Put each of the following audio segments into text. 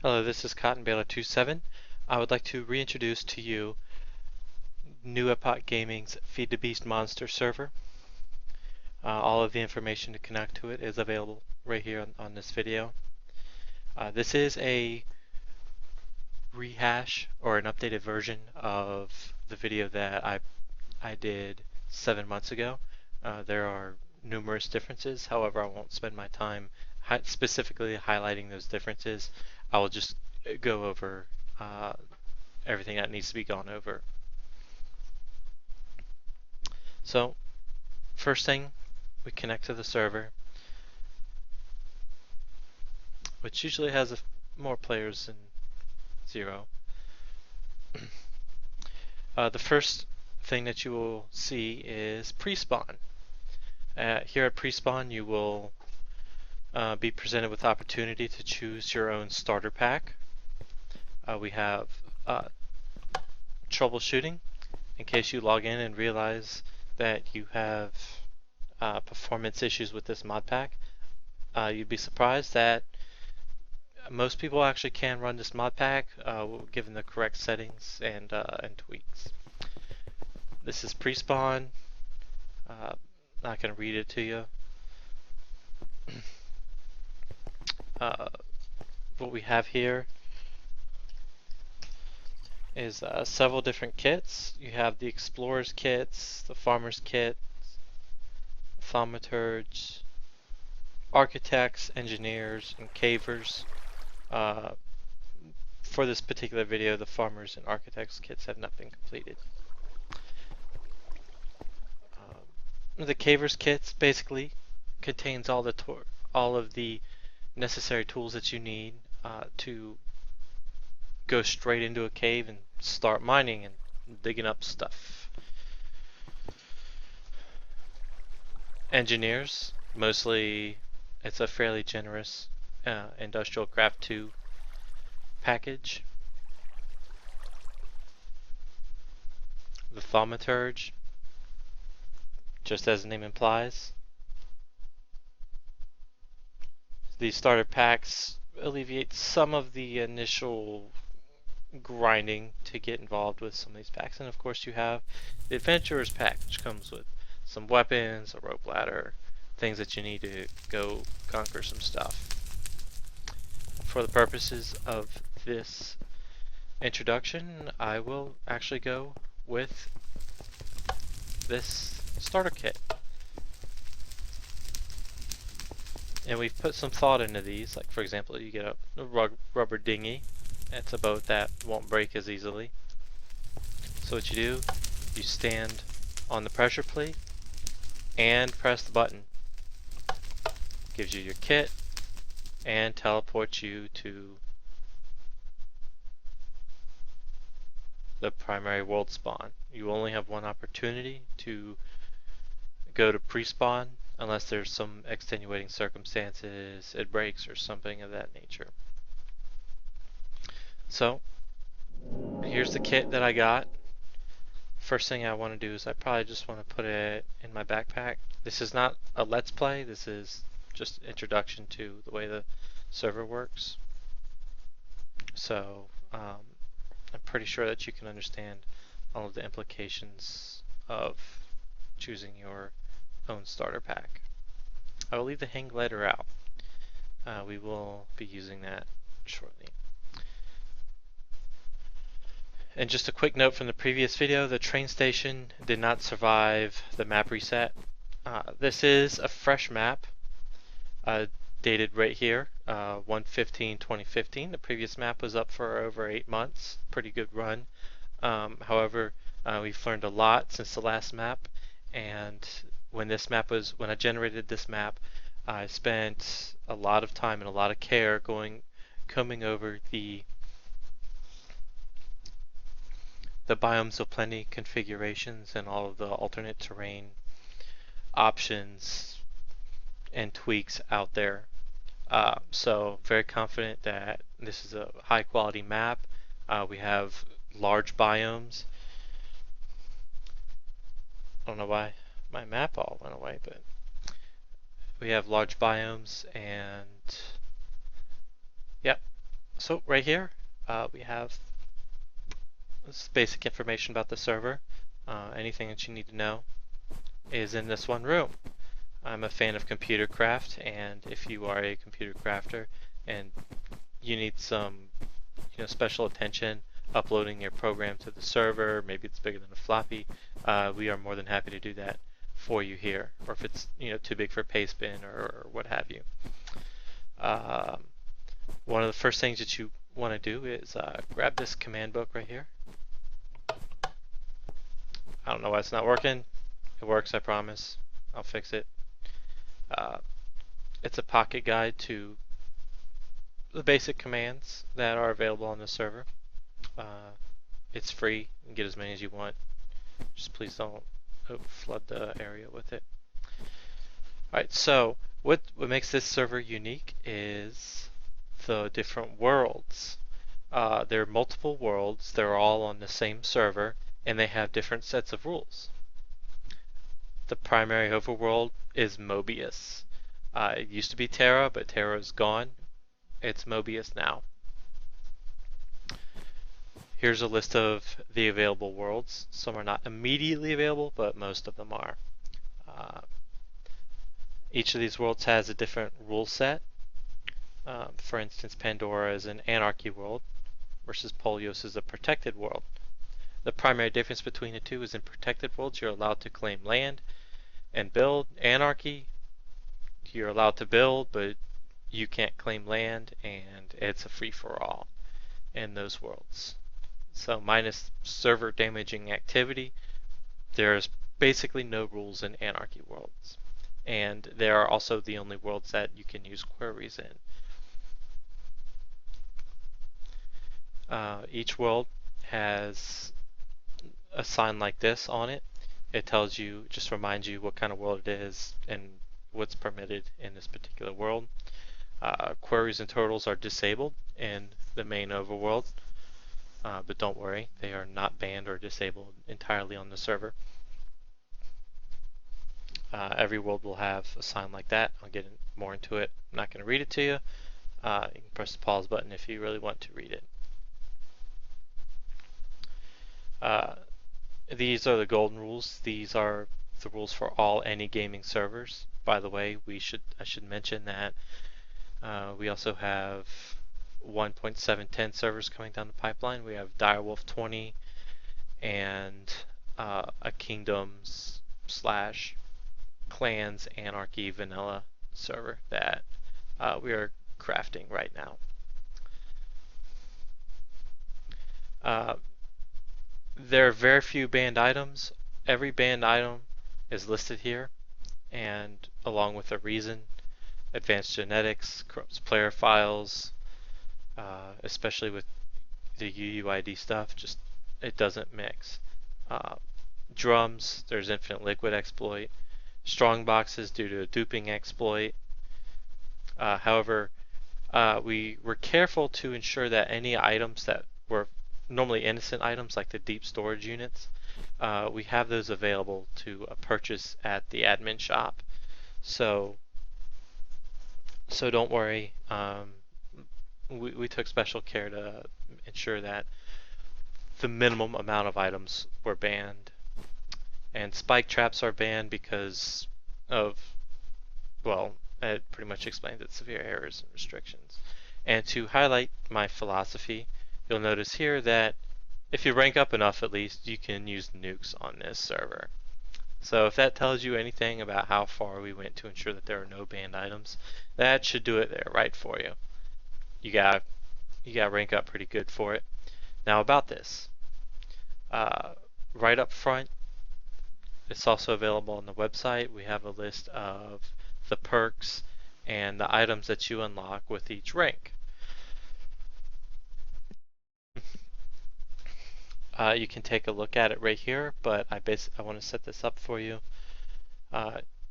Hello, this is Cotton Baler 27. I would like to reintroduce to you New Epoch Gaming's Feed the Beast Monster server. All of the information to connect to it is available right here on this video. This is a rehash or an updated version of the video that I did 7 months ago. There are numerous differences, however I won't spend my time specifically highlighting those differences. I will just go over everything that needs to be gone over. So first thing, we connect to the server, which usually has more players than 0. The first thing that you will see is pre-spawn. Here at pre-spawn you will be presented with the opportunity to choose your own starter pack. We have troubleshooting in case you log in and realize that you have performance issues with this mod pack. You'd be surprised that most people actually can run this mod pack given the correct settings and tweaks. This is pre-spawn. Not going to read it to you. What we have here is several different kits. You have the Explorer's kits, the Farmer's kits, Thaumaturges, Architects, Engineers, and Cavers. For this particular video, the Farmers and Architects kits have not been completed. The Cavers kits basically contains all of the necessary tools that you need to go straight into a cave and start mining and digging up stuff. Engineers, mostly it's a fairly generous Industrial Craft 2 package. The Thaumaturge, just as the name implies. These starter packs alleviate some of the initial grinding to get involved with some of these packs. And of course you have the Adventurer's pack, which comes with some weapons, a rope ladder, things that you need to go conquer some stuff. For the purposes of this introduction, I will actually go with this starter kit. And we've put some thought into these, like for example you get a rubber dinghy. It's a boat that won't break as easily. So what you do, you stand on the pressure plate and press the button. Gives you your kit and teleports you to the primary world spawn. You only have one opportunity to go to pre-spawn unless there's some extenuating circumstances, it breaks or something of that nature. So here's the kit that I got. First thing I want to do is I probably just want to put it in my backpack. This is not a let's play, this is just introduction to the way the server works. So I'm pretty sure that you can understand all of the implications of choosing your own starter pack. I will leave the hang glider out. We will be using that shortly. And just a quick note from the previous video, the train station did not survive the map reset. This is a fresh map dated right here, 1/15/2015. The previous map was up for over 8 months, pretty good run. However, we've learned a lot since the last map, and when I generated this map, I spent a lot of time and a lot of care combing over the biomes of plenty configurations and all of the alternate terrain options and tweaks out there. So very confident that this is a high quality map. We have large biomes. I don't know why my map all went away, but we have large biomes, and yep, So right here, we have this basic information about the server. Anything that you need to know is in this one room. I'm a fan of computer craft, and if you are a computer crafter and you need some special attention uploading your program to the server, maybe it's bigger than a floppy, we are more than happy to do that for you here, or if it's too big for pastebin or what have you. One of the first things that you want to do is grab this command book right here. I don't know why it's not working. It works, I promise. I'll fix it. It's a pocket guide to the basic commands that are available on the server. It's free. You can get as many as you want. Just please don't flood the area with it. Alright, so what makes this server unique is the different worlds. There are multiple worlds. They're all on the same server, and they have different sets of rules. The primary overworld is Mobius. It used to be Terra, but Terra is gone. It's Mobius now. Here's a list of the available worlds. Some are not immediately available, but most of them are. Each of these worlds has a different rule set. For instance, Pandora is an anarchy world versus Polios is a protected world. The primary difference between the two is in protected worlds you're allowed to claim land and build. Anarchy, you're allowed to build, but you can't claim land, and it's a free-for-all in those worlds. So minus server damaging activity, there's basically no rules in anarchy worlds. And they are also the only worlds that you can use queries in. Each world has a sign like this on it. It tells you, just reminds you what kind of world it is and what's permitted in this particular world. Queries and totals are disabled in the main overworld, but don't worry, they are not banned or disabled entirely on the server. Every world will have a sign like that. I'll get more into it. I'm not going to read it to you. You can press the pause button if you really want to read it. These are the golden rules. These are the rules for all any gaming servers. By the way, I should mention that we also have 1.710 servers coming down the pipeline. We have Direwolf 20 and a Kingdoms / Clans Anarchy Vanilla server that we are crafting right now. There are very few banned items. Every banned item is listed here, and along with a reason. Advanced genetics, corrupts player files, especially with the UUID stuff, just it doesn't mix. Drums, there's infinite liquid exploit. Strong boxes due to a duping exploit. However, we were careful to ensure that any items that were normally innocent items, like the deep storage units, we have those available to purchase at the admin shop. So don't worry. We took special care to ensure that the minimum amount of items were banned. And spike traps are banned because of, well, it pretty much explains it, severe errors and restrictions. And to highlight my philosophy, you'll notice here that if you rank up enough, at least, you can use nukes on this server. So if that tells you anything about how far we went to ensure that there are no banned items, that should do it there right for you. You got rank up pretty good for it. Now about this, right up front, it's also available on the website. We have a list of the perks and the items that you unlock with each rank. You can take a look at it right here, but I want to set this up for you.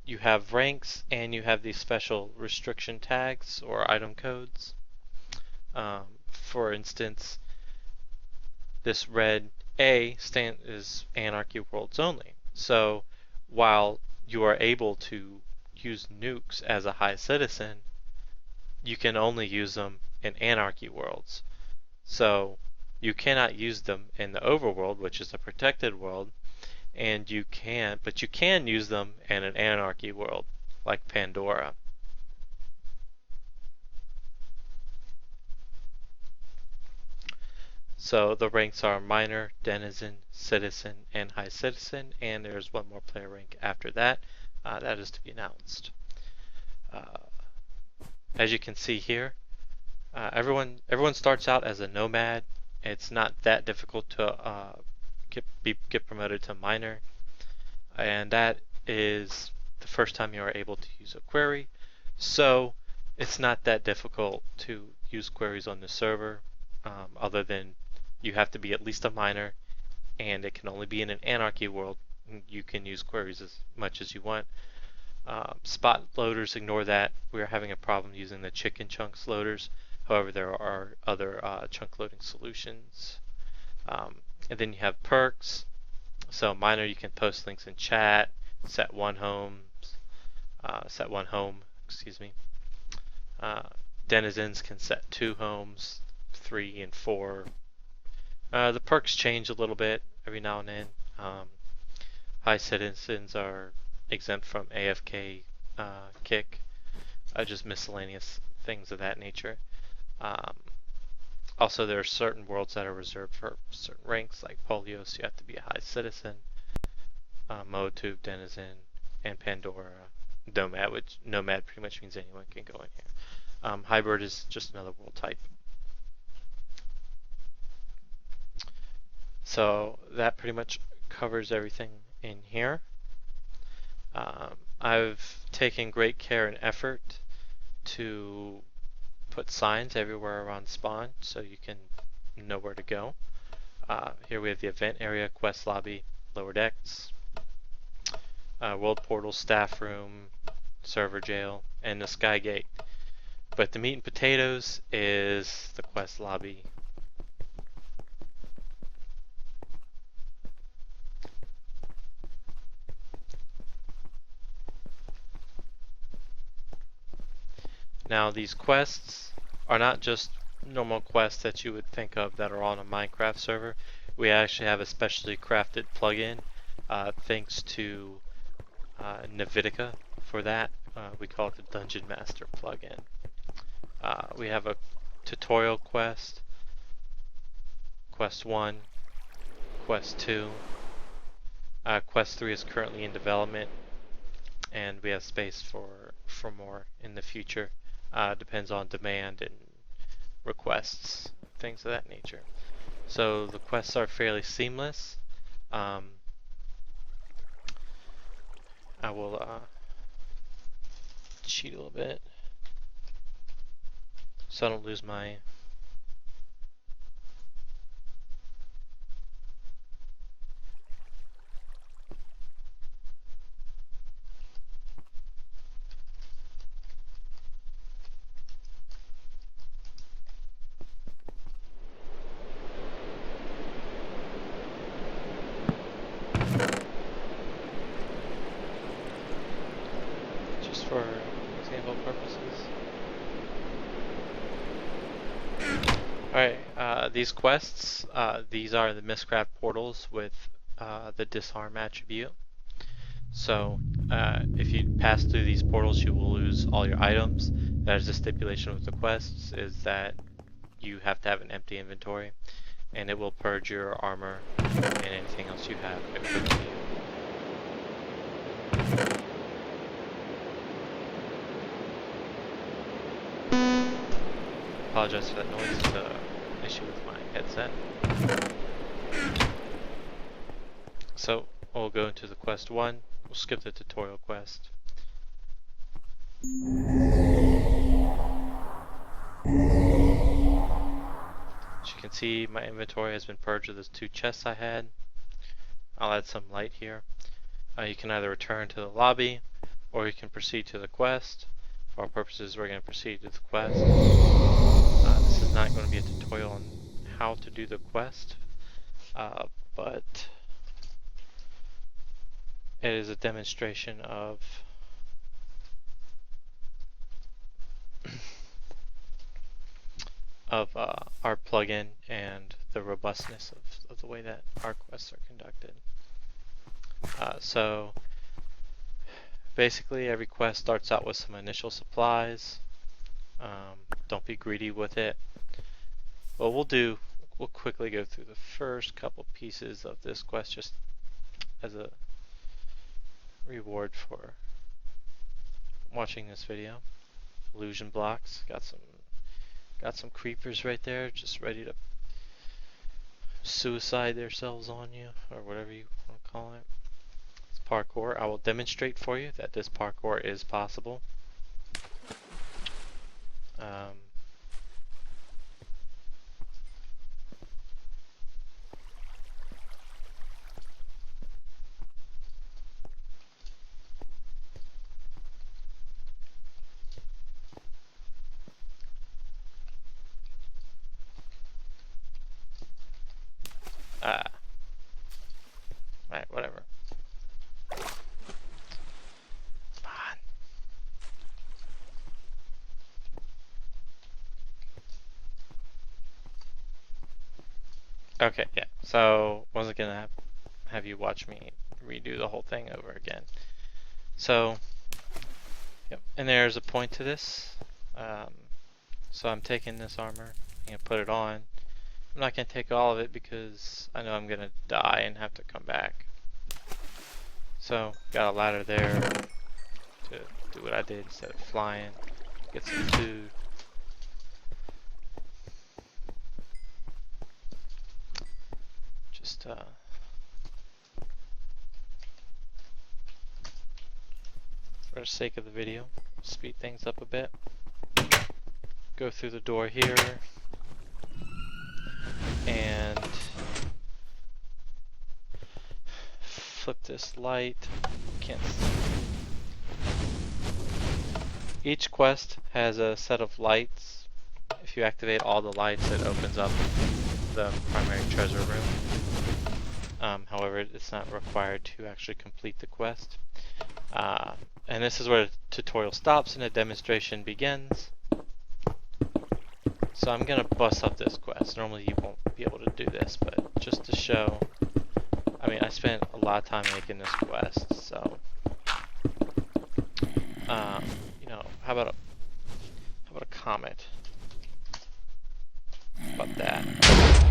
You have ranks and you have these special restriction tags or item codes. For instance, this red A is Anarchy Worlds only. So while you are able to use nukes as a high citizen, you can only use them in anarchy worlds. So you cannot use them in the overworld, which is a protected world, and but you can use them in an anarchy world, like Pandora. So the ranks are minor, denizen, citizen, and high citizen, and there's one more player rank after that. That is to be announced. As you can see here, everyone starts out as a nomad. It's not that difficult to get promoted to minor, and that is the first time you are able to use a query. So it's not that difficult to use queries on the server, other than you have to be at least a minor, and it can only be in an anarchy world. You can use queries as much as you want. Spot loaders, ignore that. We're having a problem using the chicken chunks loaders. However, there are other chunk loading solutions. And then you have perks. So minor, you can post links in chat, set one home, excuse me. Denizens can set 2 homes, 3 and 4. The perks change a little bit every now and then. High citizens are exempt from AFK kick, just miscellaneous things of that nature. Also, there are certain worlds that are reserved for certain ranks, like Polio, so you have to be a high citizen. Moatube, Denizen, and Pandora. Nomad, which Nomad pretty much means anyone can go in here. Hybrid is just another world type. So that pretty much covers everything in here. I've taken great care and effort to put signs everywhere around spawn so you can know where to go. Here we have the event area, quest lobby, lower decks, world portal, staff room, server jail, and the sky gate. But the meat and potatoes is the quest lobby. Now these quests are not just normal quests that you would think of that are on a Minecraft server. We actually have a specially crafted plugin thanks to Navitica for that. We call it the Dungeon Master plugin. We have a tutorial quest, quest 1, quest 2. Quest 3 is currently in development, and we have space for more in the future. Depends on demand and requests, things of that nature. So the quests are fairly seamless. I will cheat a little bit so I don't lose my just for example purposes. Alright, these quests, these are the Mistcraft portals with the disarm attribute. So if you pass through these portals, you will lose all your items. That is the stipulation with the quests, is that you have to have an empty inventory, and it will purge your armor and anything else you have equipped to you. Apologize for that noise, it's an issue with my headset. So we'll go into the quest 1. We'll skip the tutorial quest. As you can see, my inventory has been purged of those 2 chests I had. I'll add some light here. You can either return to the lobby, or you can proceed to the quest. For our purposes, we're going to proceed to the quest. This is not going to be a tutorial on how to do the quest, but it is a demonstration of of our plugin and the robustness of the way that our quests are conducted. So basically every quest starts out with some initial supplies. Don't be greedy with it. What we'll quickly go through the first couple pieces of this quest just as a reward for watching this video. Illusion blocks, got some creepers right there just ready to suicide themselves on you, or whatever you want to call it. It's parkour. I will demonstrate for you that this parkour is possible. Right, whatever. Come on. Okay, yeah. So wasn't gonna have you watch me redo the whole thing over again. So, yep. And there's a point to this. So I'm taking this armor, I'm gonna put it on. I'm not gonna take all of it because I know I'm gonna die and have to come back. So got a ladder there to do what I did instead of flying. Get some food. Just for the sake of the video, speed things up a bit. Go through the door here and flip this light. Can't see. Each quest has a set of lights. If you activate all the lights, it opens up the primary treasure room. However, it's not required to actually complete the quest. And this is where the tutorial stops and the demonstration begins. So I'm gonna bust up this quest. Normally you won't be able to do this, but just to show. I mean, I spent a lot of time making this quest, so you know, how about a comment? How about that?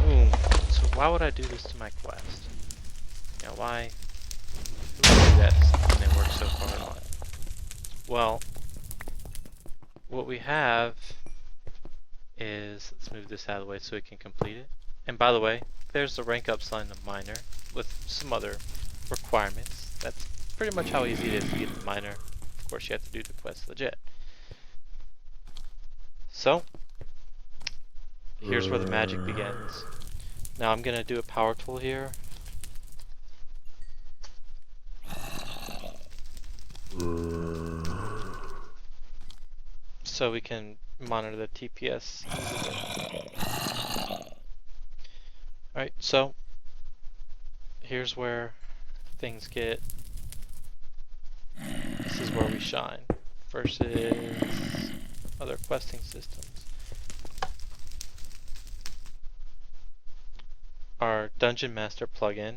Boom. So why would I do this to my quest? You know, why? Who would do that when they work so hard on it? Well, what we have is, let's move this out of the way so we can complete it. And by the way, there's the rank up sign of minor with some other requirements. That's pretty much how easy it is to get the minor. Of course, you have to do the quest legit. So, here's where the magic begins. Now I'm gonna do a power tool here. So we can monitor the TPS. Alright, so here's where things get, this is where we shine versus other questing systems. Our Dungeon Master plugin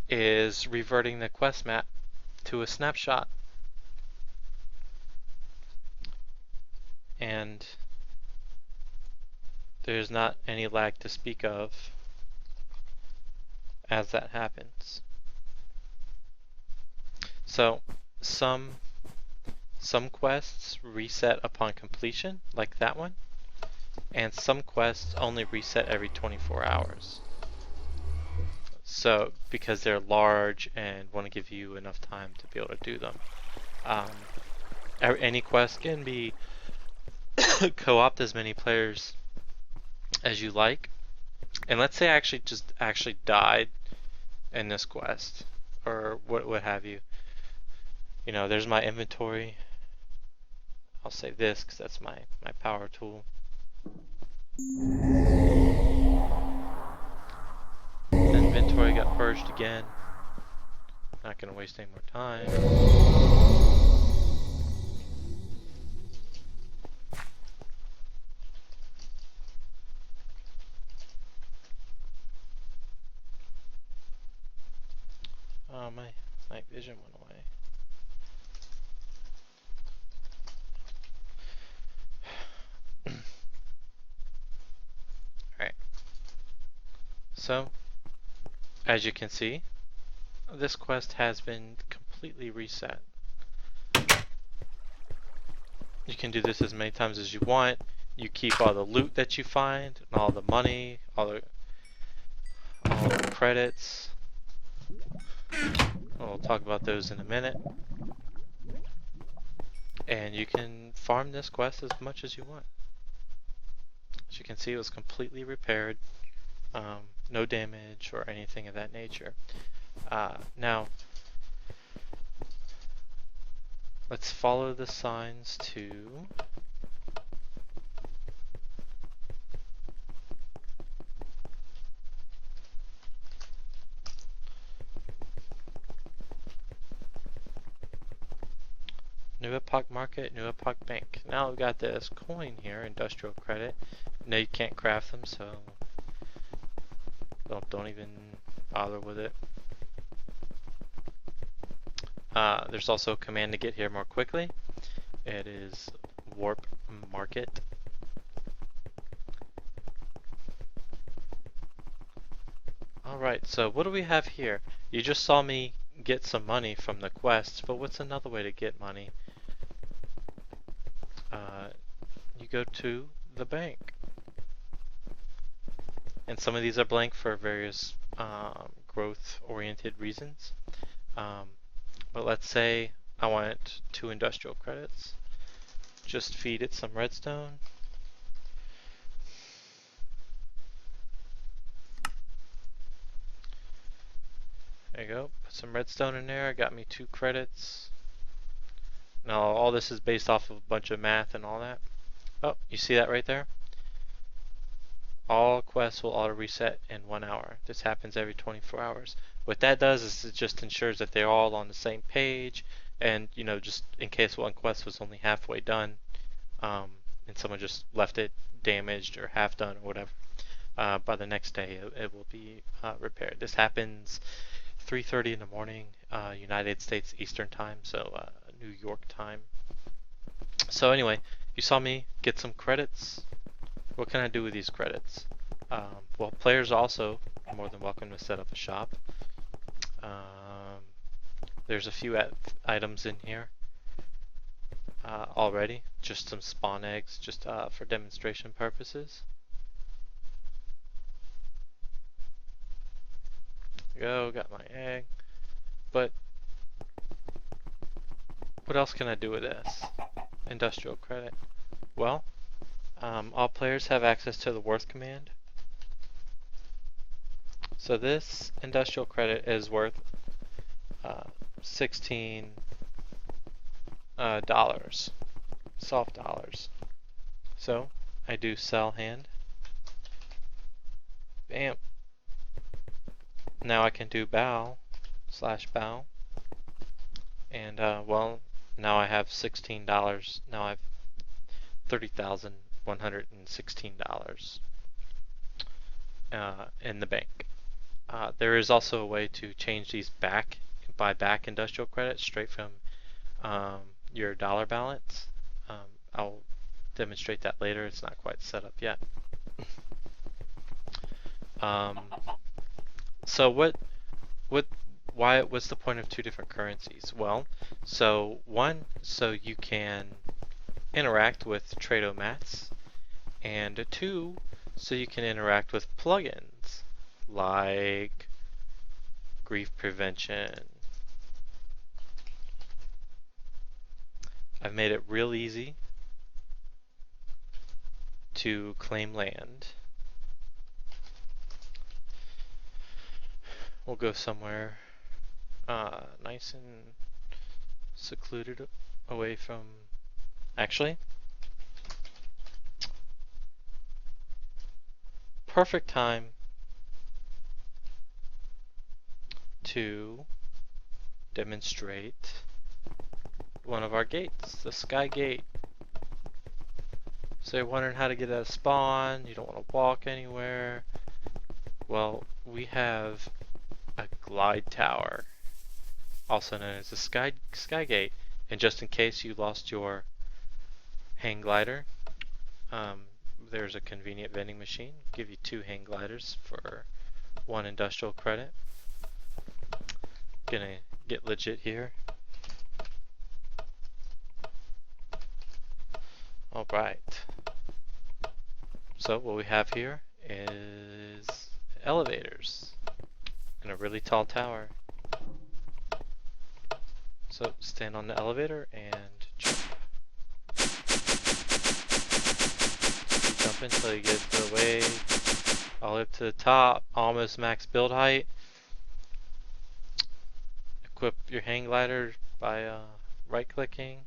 is reverting the quest map to a snapshot. And there's not any lag to speak of as that happens. So some quests reset upon completion, like that one, and some quests only reset every 24 hours. So because they're large and want to give you enough time to be able to do them. Any quest can be co-opt as many players as you like. And let's say I actually died in this quest, or what have you. You know, there's my inventory. I'll save this because that's my power tool. Inventory got purged again. Not gonna waste any more time. Oh, my night vision went away. Alright. So, as you can see, this quest has been completely reset. You can do this as many times as you want. You keep all the loot that you find, and all the money, all the credits. We'll talk about those in a minute. And you can farm this quest as much as you want. As you can see, it was completely repaired. No damage or anything of that nature. Now, let's follow the signs to New Epoch Market, New Epoch Bank. Now we've got this coin here, industrial credit. No, you can't craft them, so don't even bother with it. There's also a command to get here more quickly. It is Warp Market. Alright, so what do we have here? You just saw me get some money from the quest, but what's another way to get money? You go to the bank. And some of these are blank for various growth-oriented reasons. But let's say I want 2 industrial credits. Just feed it some redstone. There you go. Put some redstone in there. Got me 2 credits. Now all this is based off of a bunch of math and all that. Oh, you see that right there? All quests will auto reset in 1 hour. This happens every 24 hours. What that does is it just ensures that they're all on the same page, and you know, just in case one quest was only halfway done, and someone just left it damaged or half done or whatever, by the next day it will be repaired. This happens 3:30 in the morning, United States Eastern Time, so New York time. So anyway, you saw me get some credits. What can I do with these credits? Well, players also are more than welcome to set up a shop. There's a few items in here already, just some spawn eggs, just for demonstration purposes. Go, got my egg. But what else can I do with this? Industrial credit. Well, all players have access to the worth command. So this industrial credit is worth $16 soft dollars. So I do sell hand. Bam. Now I can do bow /bow. And well, now I have $16. Now I have $30,116 in the bank. There is also a way to change these back, buy back industrial credits straight from your dollar balance. I'll demonstrate that later. It's not quite set up yet. So what's the point of 2 different currencies? Well, so 1, so you can interact with Trade-O-Mats, and 2, so you can interact with plugins like grief prevention. I've made it real easy to claim land. We'll go somewhere nice and secluded away from, actually, perfect time to demonstrate one of our gates, the Sky Gate. So you're wondering how to get out of spawn, you don't want to walk anywhere. Well, we have a glide tower. also known as the sky gate. And just in case you lost your hang glider, there's a convenient vending machine. Give you 2 hang gliders for 1 industrial credit. Gonna get legit here. Alright. So what we have here is elevators in a really tall tower. So stand on the elevator and jump. Keep jumping until you get to the way all the way up to the top, almost max build height. Equip your hang glider by right clicking.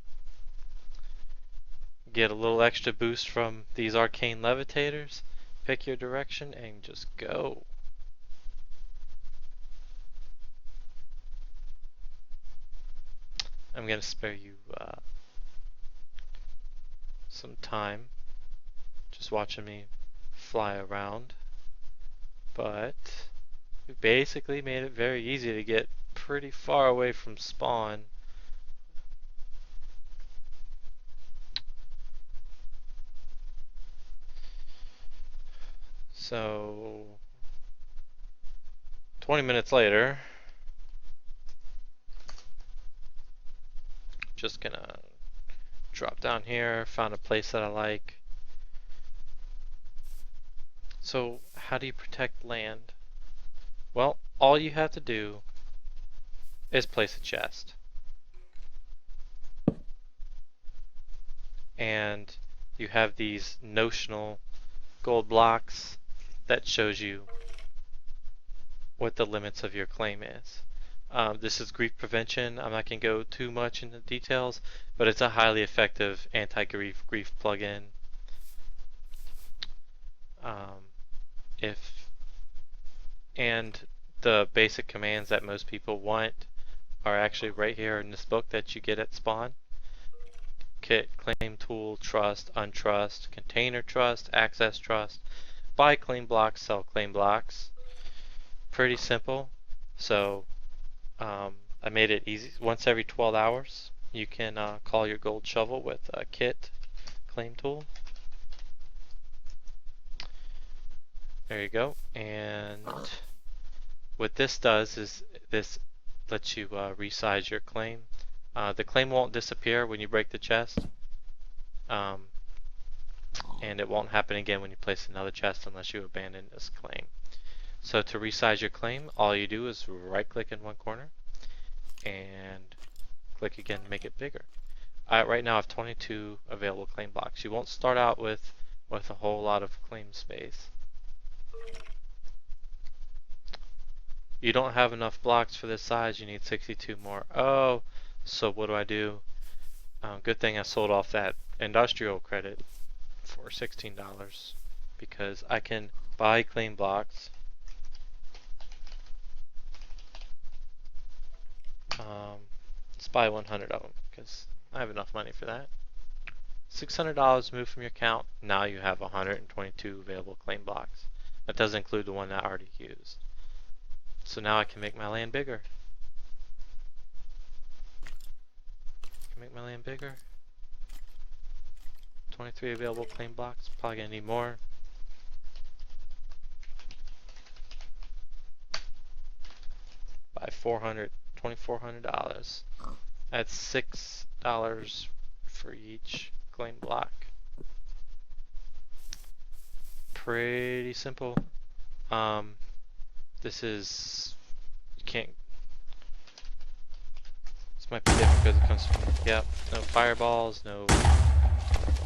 Get a little extra boost from these arcane levitators. Pick your direction and just go. I'm going to spare you some time just watching me fly around, but we basically made it very easy to get pretty far away from spawn. So 20 minutes later, just gonna drop down here, found a place that I like. So how do you protect land? Well, all you have to do is place a chest. And you have these notional gold blocks that shows you what the limits of your claim is. This is grief prevention. I'm not going to go too much into details, but it's a highly effective anti-grief plugin. And the basic commands that most people want are actually right here in this book that you get at spawn. Kit, claim tool, trust, untrust, container trust, access trust, buy claim blocks, sell claim blocks. Pretty simple. So I made it easy. Once every 12 hours, you can call your gold shovel with a kit claim tool. There you go. And what this does is this lets you resize your claim. The claim won't disappear when you break the chest. And it won't happen again when you place another chest unless you abandon this claim. So to resize your claim, all you do is right click in one corner and click again to make it bigger. Right now I have 22 available claim blocks. You won't start out with a whole lot of claim space. You don't have enough blocks for this size, you need 62 more. Oh, so what do? Good thing I sold off that industrial credit for $16 because I can buy claim blocks. Let's buy 100 of them because I have enough money for that. $600 moved from your account. Now you have 122 available claim blocks. That doesn't include the one that I already used. So now I can make my land bigger. Make my land bigger. 23 available claim blocks. Probably gonna need more. Buy $2,400. That's $6 for each claim block. Pretty simple. This is, you can't, this might be different because it comes from, yep, no fireballs, no,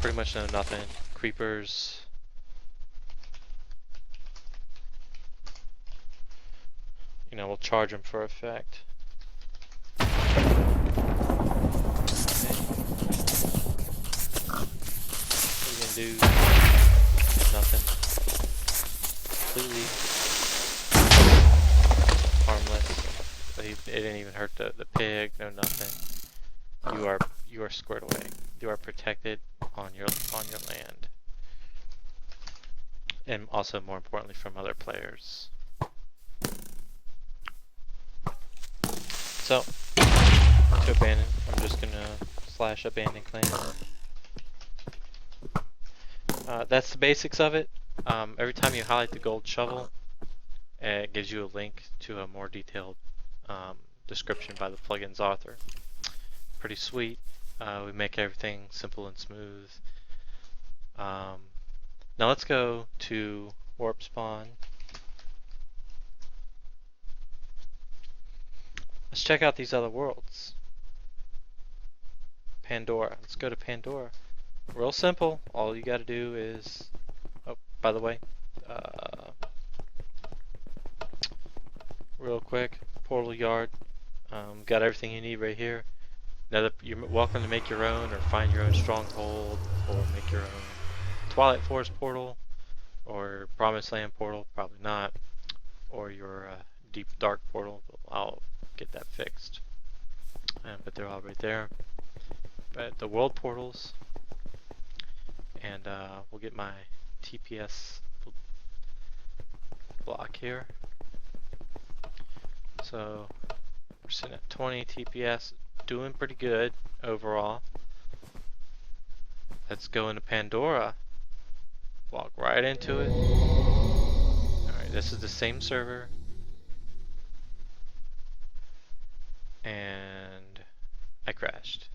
pretty much no nothing. Creepers. You know, we'll charge them for effect. Okay. What are you gonna do? Nothing. Completely harmless. It didn't even hurt the pig, no nothing. You are squared away. You are protected on your land. And also more importantly from other players. So to abandon. I'm just gonna slash abandon clan. That's the basics of it. Every time you highlight the gold shovel, it gives you a link to a more detailed description by the plugin's author. Pretty sweet. We make everything simple and smooth. Now let's go to warp spawn. Let's check out these other worlds. Pandora. Let's go to Pandora. Real simple. All you got to do is. Oh, by the way, real quick, portal yard. Got everything you need right here. Now you're welcome to make your own, or find your own stronghold, or make your own Twilight Forest portal, or Promised Land portal. Probably not. Or your Deep Dark portal. I'll get that fixed. But they're all right there. But the world portals, and we'll get my TPS block here. So we're sitting at 20 TPS, doing pretty good overall. Let's go into Pandora. Walk right into it. Alright, this is the same server. And I crashed.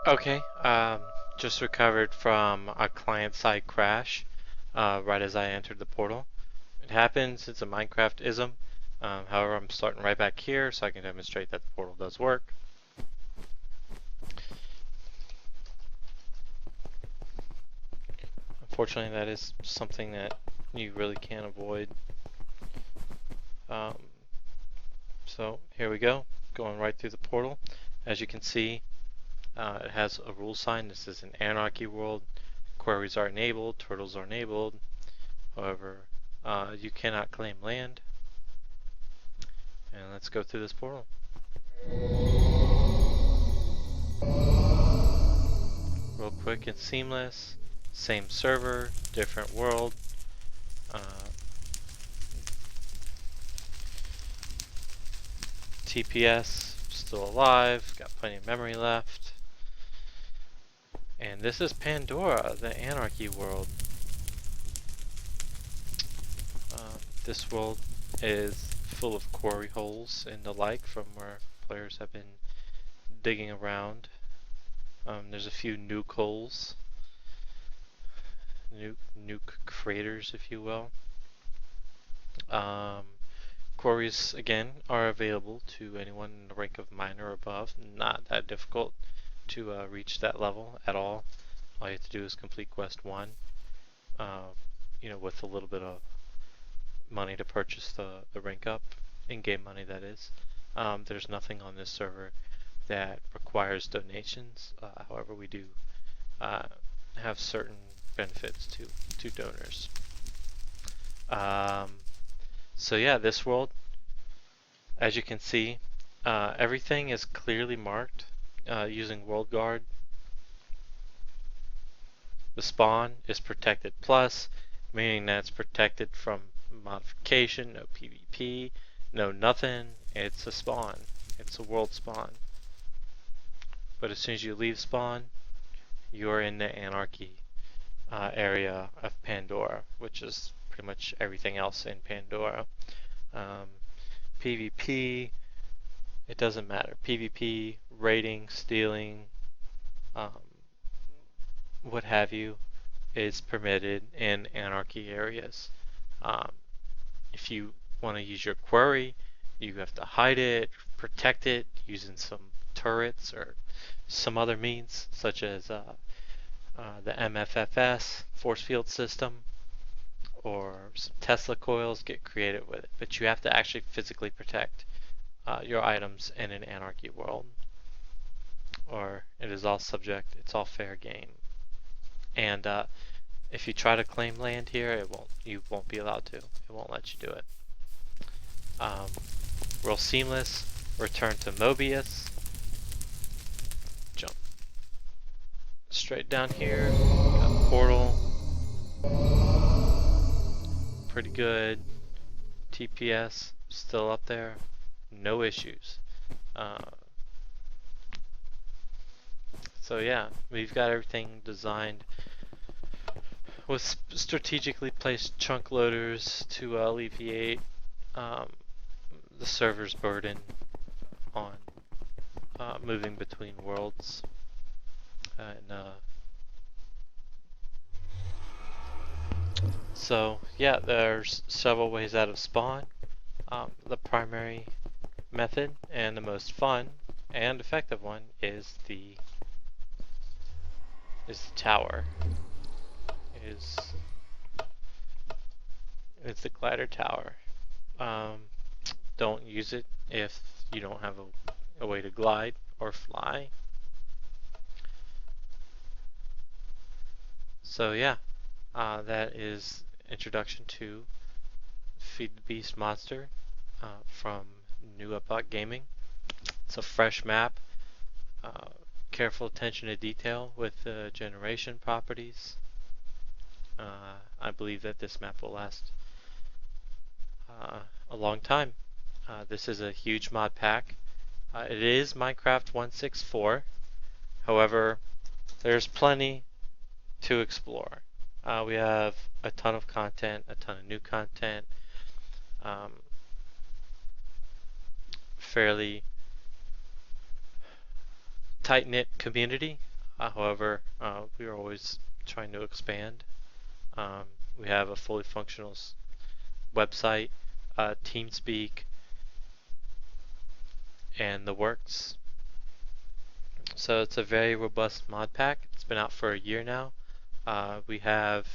Okay, just recovered from a client-side crash right as I entered the portal. It happens, it's a Minecraft-ism. However, I'm starting right back here so I can demonstrate that the portal does work. Unfortunately, that is something that you really can't avoid. Um, so here we go, going right through the portal. As you can see, it has a rule sign. This is an anarchy world. Queries are enabled, turtles are enabled. However, you cannot claim land. And let's go through this portal. Real quick and seamless. Same server, different world. Uh, TPS still alive, got plenty of memory left. And this is Pandora, the anarchy world. This world is full of quarry holes and the like from where players have been digging around. There's a few nuke holes, nuke craters, if you will. Quarries, again, are available to anyone in the rank of miner or above. Not that difficult to reach that level at all. All you have to do is complete quest 1, with a little bit of money to purchase the rank up, in-game money that is. There's nothing on this server that requires donations. However, we do have certain benefits to donors. So yeah, this world, as you can see, everything is clearly marked using World Guard. The spawn is protected plus, meaning that it's protected from modification, no PvP, no nothing. It's a spawn. It's a world spawn. But as soon as you leave spawn, you're in the anarchy area of Pandora, which is pretty much everything else in Pandora. PvP, it doesn't matter. PvP, raiding, stealing, what have you, is permitted in anarchy areas. If you want to use your quarry, you have to hide it, protect it using some turrets or some other means, such as the MFFS force field system, or some Tesla coils. Get creative with it. But you have to actually physically protect your items in an anarchy world, or it is all subject, it's all fair game. And if you try to claim land here, you won't be allowed to. It won't let you do it. Real seamless. Return to Mobius. Jump straight down here. Got portal. Pretty good. TPS still up there. No issues. So yeah, we've got everything designed with strategically placed chunk loaders to alleviate the server's burden on moving between worlds. So yeah, there's several ways out of spawn. The primary method and the most fun and effective one is the tower. It's the glider tower. Don't use it if you don't have a way to glide or fly. So yeah, that is introduction to Feed the Beast Monster from New Epoch Gaming. It's a fresh map. Careful attention to detail with the generation properties. I believe that this map will last a long time. This is a huge mod pack. It is Minecraft 1.6.4. However, there's plenty to explore. We have a ton of content, a ton of new content, fairly tight-knit community. However, we are always trying to expand. Um, we have a fully functional website, Teamspeak, and the works. So it's a very robust mod pack. It's been out for a year now. We have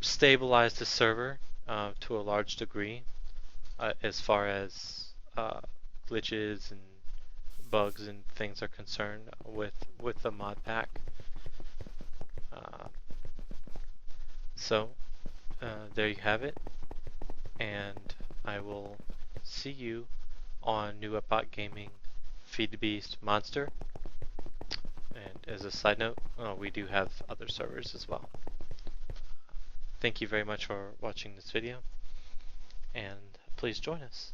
stabilized the server to a large degree as far as glitches and bugs and things are concerned with the mod pack. Uh, so there you have it, and I will see you on New Epoch Gaming Feed the Beast Monster. And as a side note, we do have other servers as well. Thank you very much for watching this video, and please join us.